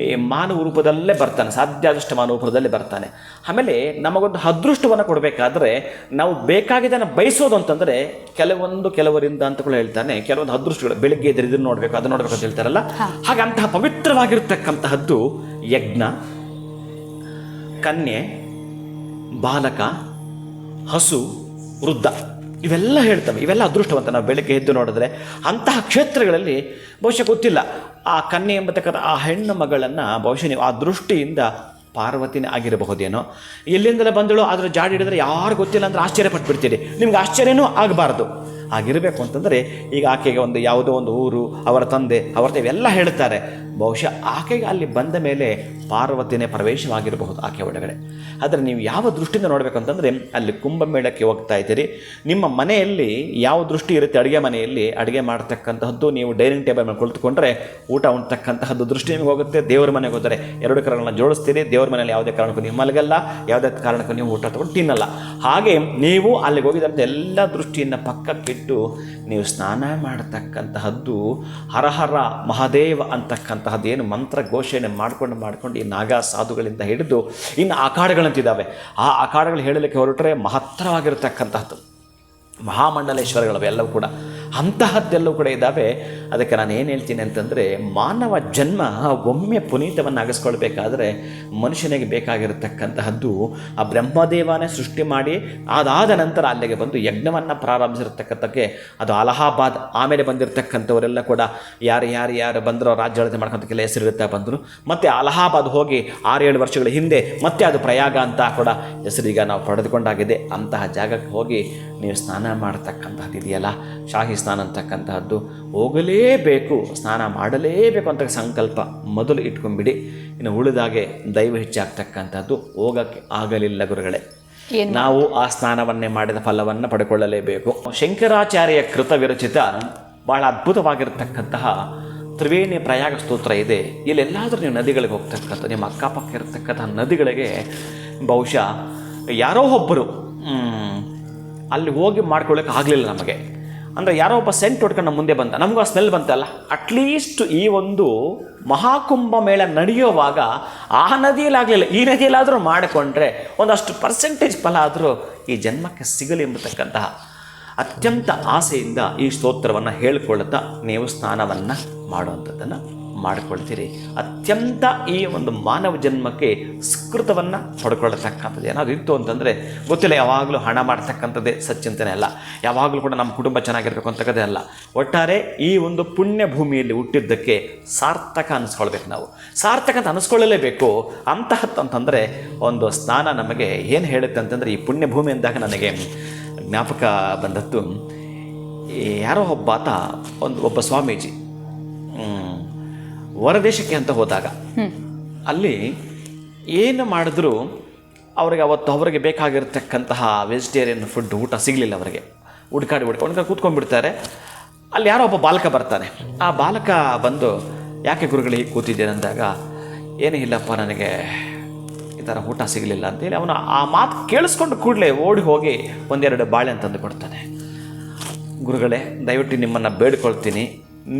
ಈ ಮಾನವ ರೂಪದಲ್ಲೇ ಬರ್ತಾನೆ, ಸಾಧ್ಯ ಆದಷ್ಟು ಮಾನವ ರೂಪದಲ್ಲೇ ಬರ್ತಾನೆ. ಆಮೇಲೆ ನಮಗೊಂದು ಅದೃಷ್ಟವನ್ನು ಕೊಡಬೇಕಾದ್ರೆ ನಾವು ಬೇಕಾಗಿದ್ದನ್ನು ಬಯಸೋದು ಅಂತಂದರೆ ಕೆಲವರಿಂದ ಅಂತ ಕೂಡ ಹೇಳ್ತಾನೆ. ಕೆಲವೊಂದು ಅದೃಷ್ಟಗಳು, ಬೆಳಿಗ್ಗೆ ಎದ್ದು ಇದನ್ನು ನೋಡಬೇಕು, ಅದನ್ನು ನೋಡಬೇಕು ಅಂತ ಹೇಳ್ತಾರಲ್ಲ, ಹಾಗೆ ಅಂತಹ ಪವಿತ್ರವಾಗಿರ್ತಕ್ಕಂತಹದ್ದು ಯಜ್ಞ, ಕನ್ಯೆ, ಬಾಲಕ, ಹಸು, ವೃದ್ಧ, ಇವೆಲ್ಲ ಹೇಳ್ತವೆ. ಇವೆಲ್ಲ ಅದೃಷ್ಟವಂತ. ನಾವು ಬೆಳಗ್ಗೆ ಎದ್ದು ನೋಡಿದ್ರೆ ಅಂತಹ ಕ್ಷೇತ್ರಗಳಲ್ಲಿ ಬಹುಶಃ ಗೊತ್ತಿಲ್ಲ, ಆ ಕನ್ಯೆ ಎಂಬತಕ್ಕಂಥ ಆ ಹೆಣ್ಣು ಮಗಳನ್ನು ಬಹುಶಃ ನೀವು ಆ ದೃಷ್ಟಿಯಿಂದ ಪಾರ್ವತಿನೇ ಆಗಿರಬಹುದೇನೋ. ಎಲ್ಲಿಂದಲೇ ಬಂದಳು, ಅದರ ಜಾಡಿ ಹಿಡಿದ್ರೆ ಯಾರು ಗೊತ್ತಿಲ್ಲ ಅಂದರೆ ಆಶ್ಚರ್ಯಪಟ್ಬಿಡ್ತೀರಿ. ನಿಮ್ಗೆ ಆಶ್ಚರ್ಯನೂ ಆಗಬಾರ್ದು. ಆಗಿರಬೇಕು ಅಂತಂದರೆ ಈಗ ಆಕೆಗೆ ಒಂದು ಯಾವುದೋ ಒಂದು ಊರು, ಅವರ ತಂದೆ, ಅವರ ಇವೆಲ್ಲ ಹೇಳ್ತಾರೆ. ಬಹುಶಃ ಆಕೆಗೆ ಅಲ್ಲಿ ಬಂದ ಮೇಲೆ ಪಾರ್ವತಿನೇ ಪ್ರವೇಶವಾಗಿರಬಹುದು ಆಕೆ ಒಳಗಡೆ. ಆದರೆ ನೀವು ಯಾವ ದೃಷ್ಟಿಯಿಂದ ನೋಡಬೇಕು ಅಂತಂದರೆ, ಅಲ್ಲಿ ಕುಂಭಮೇಳಕ್ಕೆ ಹೋಗ್ತಾ ಇದ್ದೀರಿ, ನಿಮ್ಮ ಮನೆಯಲ್ಲಿ ಯಾವ ದೃಷ್ಟಿ ಇರುತ್ತೆ, ಅಡುಗೆ ಮನೆಯಲ್ಲಿ ಅಡುಗೆ ಮಾಡ್ತಕ್ಕಂತಹದ್ದು, ನೀವು ಡೈನಿಂಗ್ ಟೇಬಲ್ ಮೇಲೆ ಕುಳಿತುಕೊಂಡ್ರೆ ಊಟ ಉಣ್ತಕ್ಕಂತಹದ್ದು ದೃಷ್ಟಿ ನಿಮಗೆ ಹೋಗುತ್ತೆ. ದೇವರ ಮನೆಗೆ ಹೋದರೆ ಎರಡು ಕರಗಳನ್ನ ಜೋಡಿಸ್ತೀರಿ, ದೇವರ ಮನೆಯಲ್ಲಿ ಯಾವುದೇ ಕಾರಣಕ್ಕೂ ನೀವು ಮಲಗಲ್ಲ, ಯಾವುದೇ ಕಾರಣಕ್ಕೂ ನೀವು ಊಟ ತಗೊಂಡು ತಿನ್ನಲ್ಲ. ಹಾಗೆ ನೀವು ಅಲ್ಲಿಗೆ ಹೋಗಿದಂಥ ಎಲ್ಲ ದೃಷ್ಟಿಯನ್ನು ಪಕ್ಕಕ್ಕಿಟ್ಟು ನೀವು ಸ್ನಾನ ಮಾಡತಕ್ಕಂತಹದ್ದು ಹರಹರ ಮಹಾದೇವ ಅಂತಕ್ಕಂತಹದ್ದು ಏನು ಮಂತ್ರ ಘೋಷಣೆ ಮಾಡ್ಕೊಂಡು ಈ ನಾಗಾ ಸಾಧುಗಳಿಂದ ಹಿಡಿದು ಇನ್ನು ಅಖಾಡಗಳಂತಿದ್ದಾವೆ. ಆ ಅಖಾಡಗಳು ಹೇಳಲಿಕ್ಕೆ ಹೊರಟ್ರೆ ಮಹತ್ತರವಾಗಿರತಕ್ಕಂತಹದ್ದು ಮಹಾಮಂಡಲೇಶ್ವರಗಳವೆಲ್ಲವೂ ಕೂಡ ಅಂತಹದ್ದೆಲ್ಲವೂ ಕೂಡ ಇದ್ದಾವೆ. ಅದಕ್ಕೆ ನಾನು ಏನು ಹೇಳ್ತೀನಿ ಅಂತಂದರೆ, ಮಾನವ ಜನ್ಮ ಒಮ್ಮೆ ಪುನೀತವನ್ನು ಆಗಿಸ್ಕೊಳ್ಬೇಕಾದ್ರೆ ಮನುಷ್ಯನಿಗೆ ಬೇಕಾಗಿರತಕ್ಕಂತಹದ್ದು ಆ ಬ್ರಹ್ಮದೇವನೇ ಸೃಷ್ಟಿ ಮಾಡಿ ಅದಾದ ನಂತರ ಅಲ್ಲಿಗೆ ಬಂದು ಯಜ್ಞವನ್ನು ಪ್ರಾರಂಭಿಸಿರ್ತಕ್ಕಂಥಕ್ಕೆ ಅದು ಅಲಹಾಬಾದ್. ಆಮೇಲೆ ಬಂದಿರತಕ್ಕಂಥವರೆಲ್ಲ ಕೂಡ ಯಾರು ಬಂದರೋ ರಾಜ್ಯಾಡಳಿತ ಮಾಡ್ಕೊಂತಕ್ಕೆಲ್ಲ ಹೆಸರಿರುತ್ತಾ ಬಂದರು. ಮತ್ತು ಅಲಹಾಬಾದ್ ಹೋಗಿ 6-7 ವರ್ಷಗಳ ಹಿಂದೆ ಮತ್ತೆ ಅದು ಪ್ರಯಾಗ ಅಂತ ಕೂಡ ಹೆಸರೀಗ ನಾವು ಪಡೆದುಕೊಂಡಾಗಿದೆ. ಅಂತಹ ಜಾಗಕ್ಕೆ ಹೋಗಿ ನೀವು ಸ್ನಾನ ಮಾಡ್ತಕ್ಕಂಥದ್ದು ಇದೆಯಲ್ಲ, ಶಾಹಿ ಸ್ನಾನ ಅಂತಕ್ಕಂತಹದ್ದು ಹೋಗಲೇಬೇಕು, ಸ್ನಾನ ಮಾಡಲೇಬೇಕು ಅಂತ ಸಂಕಲ್ಪ ಮೊದಲು ಇಟ್ಕೊಂಡ್ಬಿಡಿ. ಇನ್ನು ಉಳಿದಾಗೆ ದೈವ ಹೆಚ್ಚಾಗ್ತಕ್ಕಂಥದ್ದು ಹೋಗಕ್ಕೆ ಆಗಲಿಲ್ಲ ಗುರುಗಳೇ. ನಾವು ಆ ಸ್ನಾನವನ್ನೇ ಮಾಡಿದ ಫಲವನ್ನು ಪಡ್ಕೊಳ್ಳಲೇಬೇಕು. ಶಂಕರಾಚಾರ್ಯ ಕೃತ ವಿರಚಿತ ಬಹಳ ಅದ್ಭುತವಾಗಿರತಕ್ಕಂತಹ ತ್ರಿವೇಣಿ ಪ್ರಯಾಗ ಸ್ತೋತ್ರ ಇದೆ. ಇಲ್ಲೆಲ್ಲಾದರೂ ನೀವು ನದಿಗಳಿಗೆ ಹೋಗ್ತಕ್ಕಂಥ, ನಿಮ್ಮ ಅಕ್ಕಪಕ್ಕ ಇರತಕ್ಕಂತಹ ನದಿಗಳಿಗೆ ಬಹುಶಃ ಯಾರೋ ಒಬ್ಬರು ಅಲ್ಲಿ ಹೋಗಿ ಮಾಡ್ಕೊಳ್ಳೋಕೆ ಆಗಲಿಲ್ಲ ನಮಗೆ. ಅಂದರೆ ಯಾರೋ ಒಬ್ಬ ಸೆಂಟ್ ಹೊಡ್ಕೊಂಡು ನಮ್ಮ ಮುಂದೆ ಬಂದ, ನಮಗೂ ಆ ಸ್ಮೆಲ್ ಬಂತಲ್ಲ. ಅಟ್ಲೀಸ್ಟ್ ಈ ಒಂದು ಮಹಾಕುಂಭ ಮೇಳ ನಡೆಯುವಾಗ ಆ ನದಿಯಲ್ಲಾಗಲಿಲ್ಲ, ಈ ನದಿಯಲ್ಲಾದರೂ ಮಾಡಿಕೊಂಡ್ರೆ ಒಂದಷ್ಟು ಪರ್ಸೆಂಟೇಜ್ ಫಲ ಆದರೂ ಈ ಜನ್ಮಕ್ಕೆ ಸಿಗಲಿ ಎಂಬತಕ್ಕಂತಹ ಅತ್ಯಂತ ಆಸೆಯಿಂದ ಈ ಸ್ತೋತ್ರವನ್ನು ಹೇಳಿಕೊಳ್ಳುತ್ತಾ ನೀವು ಸ್ನಾನವನ್ನು ಮಾಡುವಂಥದ್ದನ್ನು ಮಾಡಿಕೊಳ್ತೀರಿ. ಅತ್ಯಂತ ಈ ಒಂದು ಮಾನವ ಜನ್ಮಕ್ಕೆ ಸುಕೃತವನ್ನು ಪಡ್ಕೊಳ್ಳತಕ್ಕಂಥದ್ದು ಏನಾದರೂ ಇತ್ತು ಅಂತಂದರೆ ಗೊತ್ತಿಲ್ಲ. ಯಾವಾಗಲೂ ಹಣ ಮಾಡ್ತಕ್ಕಂಥದ್ದೇ ಸಚ್ಚಿಂತನೆ ಅಲ್ಲ, ಯಾವಾಗಲೂ ಕೂಡ ನಮ್ಮ ಕುಟುಂಬ ಚೆನ್ನಾಗಿರಬೇಕು ಅಂತಕ್ಕದೇ ಅಲ್ಲ. ಒಟ್ಟಾರೆ ಈ ಒಂದು ಪುಣ್ಯ ಭೂಮಿಯಲ್ಲಿ ಹುಟ್ಟಿದ್ದಕ್ಕೆ ಸಾರ್ಥಕ ಅನ್ನಿಸ್ಕೊಳ್ಬೇಕು. ನಾವು ಸಾರ್ಥಕ ಅಂತ ಅನ್ನಿಸ್ಕೊಳ್ಳಲೇಬೇಕು. ಅಂತಹದ್ದು ಅಂತಂದರೆ ಒಂದು ಸ್ನಾನ ನಮಗೆ ಏನು ಹೇಳುತ್ತೆ ಅಂತಂದರೆ, ಈ ಪುಣ್ಯ ಭೂಮಿ ಅಂದಾಗ ನನಗೆ ಜ್ಞಾಪಕ ಬಂದದ್ದು, ಯಾರೋ ಒಬ್ಬ ಸ್ವಾಮೀಜಿ ಹೊರದೇಶಕ್ಕೆ ಅಂತ ಹೋದಾಗ ಅಲ್ಲಿ ಏನು ಮಾಡಿದ್ರು ಅವರಿಗೆ ಬೇಕಾಗಿರ್ತಕ್ಕಂತಹ ವೆಜಿಟೇರಿಯನ್ ಫುಡ್ ಊಟ ಸಿಗಲಿಲ್ಲ. ಅವರಿಗೆ ಹುಡ್ಕಾಡಿ ಕೂತ್ಕೊಂಡ್ಬಿಡ್ತಾರೆ. ಅಲ್ಲಿ ಯಾರೋ ಒಬ್ಬ ಬಾಲಕ ಬರ್ತಾನೆ. ಆ ಬಾಲಕ ಬಂದು, ಯಾಕೆ ಗುರುಗಳು ಹೀಗೆ ಕೂತಿದ್ದೇನೆ ಅಂದಾಗ, ಏನೂ ಇಲ್ಲಪ್ಪ, ನನಗೆ ಈ ಥರ ಊಟ ಸಿಗಲಿಲ್ಲ ಅಂತೇಳಿ ಅವನು ಆ ಮಾತು ಕೇಳಿಸ್ಕೊಂಡು ಕೂಡಲೇ ಓಡಿ ಹೋಗಿ 1-2 ಬಾಳೆ ಅಂತಂದು ಕೊಡ್ತಾನೆ. ಗುರುಗಳೇ, ದಯವಿಟ್ಟು ನಿಮ್ಮನ್ನು ಬೇಡ್ಕೊಳ್ತೀನಿ,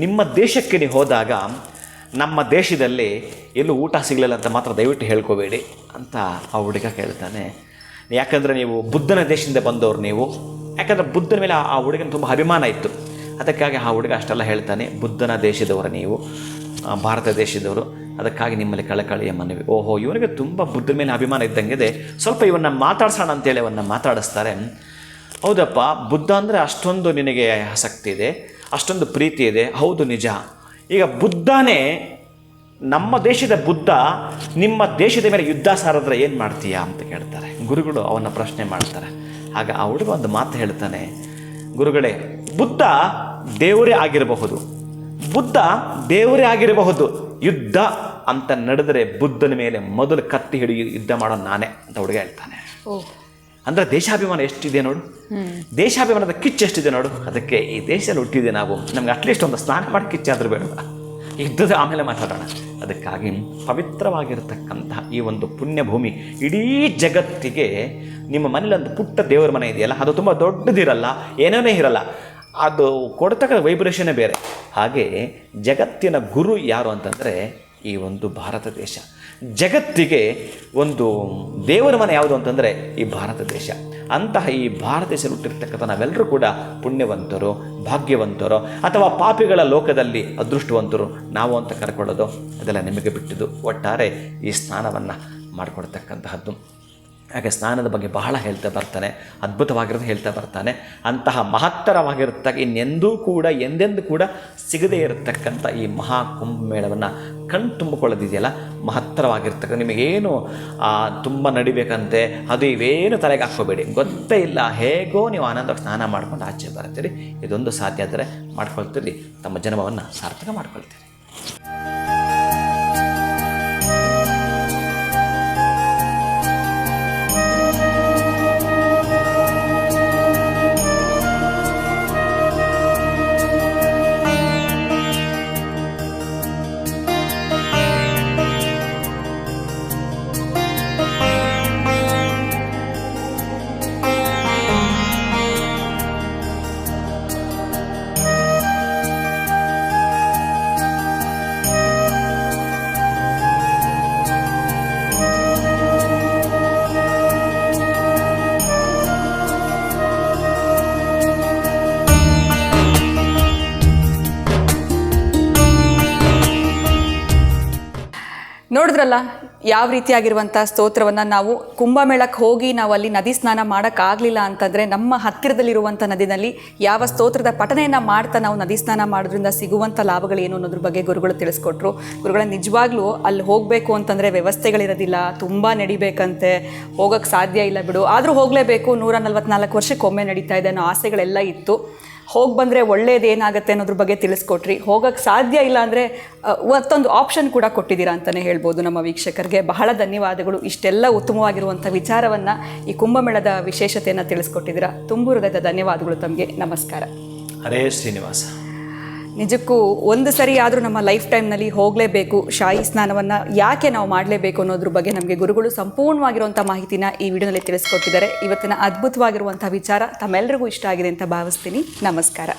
ನಿಮ್ಮ ದೇಶಕ್ಕೆ ನೀವು ಹೋದಾಗ ನಮ್ಮ ದೇಶದಲ್ಲಿ ಎಲ್ಲೂ ಊಟ ಸಿಗಲಿಲ್ಲ ಅಂತ ಮಾತ್ರ ದಯವಿಟ್ಟು ಹೇಳ್ಕೋಬೇಡಿ ಅಂತ ಆ ಹುಡುಗ ಕೇಳ್ತಾನೆ. ಯಾಕಂದರೆ ನೀವು ಬುದ್ಧನ ದೇಶದಿಂದ ಬಂದವರು ನೀವು. ಯಾಕಂದರೆ ಬುದ್ಧನ ಮೇಲೆ ಆ ಹುಡುಗನ ತುಂಬ ಅಭಿಮಾನ ಇತ್ತು. ಅದಕ್ಕಾಗಿ ಆ ಹುಡುಗ ಅಷ್ಟೆಲ್ಲ ಹೇಳ್ತಾನೆ, ಬುದ್ಧನ ದೇಶದವರು ನೀವು, ಭಾರತ ದೇಶದವರು, ಅದಕ್ಕಾಗಿ ನಿಮ್ಮಲ್ಲಿ ಕಳಕಳಿಯ ಮನವಿ. ಓಹೋ, ಇವನಿಗೆ ತುಂಬ ಬುದ್ಧನ ಮೇಲೆ ಅಭಿಮಾನ ಇದ್ದಂಗಿದೆ, ಸ್ವಲ್ಪ ಇವನ್ನ ಮಾತಾಡ್ಸೋಣ ಅಂತೇಳಿ ಅವನ್ನ ಮಾತಾಡಿಸ್ತಾರೆ. ಹೌದಪ್ಪ, ಬುದ್ಧ ಅಂದರೆ ಅಷ್ಟೊಂದು ನಿನಗೆ ಆಸಕ್ತಿ ಇದೆ, ಅಷ್ಟೊಂದು ಪ್ರೀತಿ ಇದೆ. ಹೌದು, ನಿಜ. ಈಗ ಬುದ್ಧನೇ, ನಮ್ಮ ದೇಶದ ಬುದ್ಧ ನಿಮ್ಮ ದೇಶದ ಮೇಲೆ ಯುದ್ಧ ಸಾರಿದ್ರೆ ಏನು ಮಾಡ್ತೀಯಾ ಅಂತ ಕೇಳ್ತಾರೆ. ಗುರುಗಳು ಅವನ್ನ ಪ್ರಶ್ನೆ ಮಾಡ್ತಾರೆ. ಆಗ ಆ ಹುಡುಗ ಒಂದು ಮಾತು ಹೇಳ್ತಾನೆ, ಗುರುಗಳೇ, ಬುದ್ಧ ದೇವರೇ ಆಗಿರಬಹುದು, ಯುದ್ಧ ಅಂತ ನಡೆದರೆ ಬುದ್ಧನ ಮೇಲೆ ಮೊದಲು ಕತ್ತಿ ಹಿಡಿದು ಯುದ್ಧ ಮಾಡೋ ನಾನೇ ಅಂತ ಹುಡುಗ ಹೇಳ್ತಾನೆ. ಅಂದರೆ ದೇಶಾಭಿಮಾನ ಎಷ್ಟಿದೆ ನೋಡು, ದೇಶಾಭಿಮಾನದ ಕಿಚ್ಚು ಎಷ್ಟಿದೆ ನೋಡು. ಅದಕ್ಕೆ ಈ ದೇಶದಲ್ಲಿ ಹುಟ್ಟಿದೆ ನಾವು, ನಮ್ಗೆ ಅಟ್ಲೀಸ್ಟ್ ಒಂದು ಸ್ನಾನ ಮಾಡಿ ಕಿಚ್ಚಾದರೂ ಬೇಡ, ಯುದ್ಧದ ಆಮೇಲೆ ಮಾತಾಡೋಣ. ಅದಕ್ಕಾಗಿ ಪವಿತ್ರವಾಗಿರತಕ್ಕಂತಹ ಈ ಒಂದು ಪುಣ್ಯಭೂಮಿ ಇಡೀ ಜಗತ್ತಿಗೆ, ನಿಮ್ಮ ಮನೇಲಿ ಒಂದು ಪುಟ್ಟ ದೇವರ ಮನೆ ಇದೆಯಲ್ಲ, ಅದು ತುಂಬ ದೊಡ್ಡದಿರಲ್ಲ, ಏನೇನೇ ಇರಲ್ಲ, ಅದು ಕೊಡ್ತಕ್ಕ ವೈಬ್ರೇಷನ್ನೇ ಬೇರೆ. ಹಾಗೆ ಜಗತ್ತಿನ ಗುರು ಯಾರು ಅಂತಂದರೆ ಈ ಒಂದು ಭಾರತ ದೇಶ. ಜಗತ್ತಿಗೆ ಒಂದು ದೇವರ ಮನೆ ಯಾವುದು ಅಂತಂದರೆ ಈ ಭಾರತ ದೇಶ. ಅಂತಹ ಈ ಭಾರತ ದೇಶದಲ್ಲಿ ಹುಟ್ಟಿರ್ತಕ್ಕಂಥ ನಾವೆಲ್ಲರೂ ಕೂಡ ಪುಣ್ಯವಂತರು, ಭಾಗ್ಯವಂತರು, ಅಥವಾ ಪಾಪಿಗಳ ಲೋಕದಲ್ಲಿ ಅದೃಷ್ಟವಂತರು ನಾವು ಅಂತ ಕರ್ಕೊಳ್ಳೋದು ಅದೆಲ್ಲ ನಿಮಗೆ ಬಿಟ್ಟಿದ್ದು. ಒಟ್ಟಾರೆ ಈ ಸ್ನಾನವನ್ನು ಮಾಡಿಕೊಡ್ತಕ್ಕಂತಹದ್ದು ಹಾಗೆ ಸ್ನಾನದ ಬಗ್ಗೆ ಬಹಳ ಹೇಳ್ತಾ ಬರ್ತಾನೆ, ಅದ್ಭುತವಾಗಿರೋದು ಹೇಳ್ತಾ ಬರ್ತಾನೆ. ಅಂತಹ ಮಹತ್ತರವಾಗಿರತಕ್ಕ ಇನ್ನೆಂದೂ ಕೂಡ ಎಂದೆಂದೂ ಕೂಡ ಸಿಗದೇ ಇರತಕ್ಕಂಥ ಈ ಮಹಾ ಕುಂಭಮೇಳವನ್ನು ಕಣ್ಣು ತುಂಬಿಕೊಳ್ಳೋದಿದೆಯಲ್ಲ, ಮಹತ್ತರವಾಗಿರ್ತಕ್ಕ. ನಿಮಗೇನು ತುಂಬ ನಡಿಬೇಕಂತೆ ಅದು ಇವೇನು ತಲೆಗೆ ಹಾಕ್ಕೋಬೇಡಿ, ಗೊತ್ತೇ ಇಲ್ಲ, ಹೇಗೋ ನೀವು ಆನಂದವಾಗಿ ಸ್ನಾನ ಮಾಡ್ಕೊಂಡು ಆಚೆ ಬರ್ತೀರಿ. ಇದೊಂದು ಸಾಧ್ಯ ಆದರೆ ಮಾಡ್ಕೊಳ್ತೀರಿ, ತಮ್ಮ ಜನ್ಮವನ್ನು ಸಾರ್ಥಕ ಮಾಡ್ಕೊಳ್ತೀರಿ. ನೋಡಿದ್ರಲ್ಲ ಯಾವ ರೀತಿಯಾಗಿರುವಂಥ ಸ್ತೋತ್ರವನ್ನು ನಾವು ಕುಂಭಮೇಳಕ್ಕೆ ಹೋಗಿ ನಾವು ಅಲ್ಲಿ ನದಿ ಸ್ನಾನ ಮಾಡೋಕ್ಕಾಗಲಿಲ್ಲ ಅಂತಂದರೆ ನಮ್ಮ ಹತ್ತಿರದಲ್ಲಿರುವಂಥ ನದಿನಲ್ಲಿ ಯಾವ ಸ್ತೋತ್ರದ ಪಠನೆಯನ್ನು ಮಾಡ್ತಾ ನಾವು ನದಿ ಸ್ನಾನ ಮಾಡೋದ್ರಿಂದ ಸಿಗುವಂಥ ಲಾಭಗಳೇನು ಅನ್ನೋದ್ರ ಬಗ್ಗೆ ಗುರುಗಳು ತಿಳಿಸ್ಕೊಟ್ರು. ಗುರುಗಳ ನಿಜವಾಗ್ಲೂ ಅಲ್ಲಿ ಹೋಗಬೇಕು ಅಂತಂದರೆ ವ್ಯವಸ್ಥೆಗಳಿರೋದಿಲ್ಲ, ತುಂಬ ನಡಿಬೇಕಂತೆ, ಹೋಗೋಕ್ಕೆ ಸಾಧ್ಯ ಇಲ್ಲ ಬಿಡು, ಆದರೂ ಹೋಗಲೇಬೇಕು, 144 ವರ್ಷಕ್ಕೊಮ್ಮೆ ನಡೀತಾ ಇದೆ ಅನ್ನೋ ಆಸೆಗಳೆಲ್ಲ ಇತ್ತು. ಹೋಗಿ ಬಂದರೆ ಒಳ್ಳೇದೇನಾಗುತ್ತೆ ಅನ್ನೋದ್ರ ಬಗ್ಗೆ ತಿಳಿಸ್ಕೊಟ್ರಿ. ಹೋಗೋಕ್ಕೆ ಸಾಧ್ಯ ಇಲ್ಲ ಅಂದರೆ ಮತ್ತೊಂದು ಆಪ್ಷನ್ ಕೂಡ ಕೊಟ್ಟಿದ್ದೀರಾ ಅಂತಲೇ ಹೇಳ್ಬೋದು ನಮ್ಮ ವೀಕ್ಷಕರಿಗೆ. ಬಹಳ ಧನ್ಯವಾದಗಳು. ಇಷ್ಟೆಲ್ಲ ಉತ್ತಮವಾಗಿರುವಂಥ ವಿಚಾರವನ್ನು, ಈ ಕುಂಭಮೇಳದ ವಿಶೇಷತೆಯನ್ನು ತಿಳಿಸ್ಕೊಟ್ಟಿದ್ದೀರಾ. ತುಂಬು ಹೃದಯದ ಧನ್ಯವಾದಗಳು ತಮಗೆ. ನಮಸ್ಕಾರ. ಹರೇ ಶ್ರೀನಿವಾಸ. ನಿಜಕ್ಕೂ ಒಂದು ಸರಿ ಆದರೂ ನಮ್ಮ ಲೈಫ್ ಟೈಮ್ನಲ್ಲಿ ಹೋಗಲೇಬೇಕು, ಶಾಹಿ ಸ್ನಾನವನ್ನು ಯಾಕೆ ನಾವು ಮಾಡಲೇಬೇಕು ಅನ್ನೋದ್ರ ಬಗ್ಗೆ ನಮಗೆ ಗುರುಗಳು ಸಂಪೂರ್ಣವಾಗಿರುವಂಥ ಮಾಹಿತಿನ ಈ ವಿಡಿಯೋನಲ್ಲಿ ತಿಳಿಸ್ಕೊಟ್ಟಿದ್ದಾರೆ. ಇವತ್ತಿನ ಅದ್ಭುತವಾಗಿರುವಂಥ ವಿಚಾರ ತಮ್ಮೆಲ್ಲರಿಗೂ ಇಷ್ಟ ಆಗಿದೆ ಅಂತ ಭಾವಿಸ್ತೀನಿ. ನಮಸ್ಕಾರ.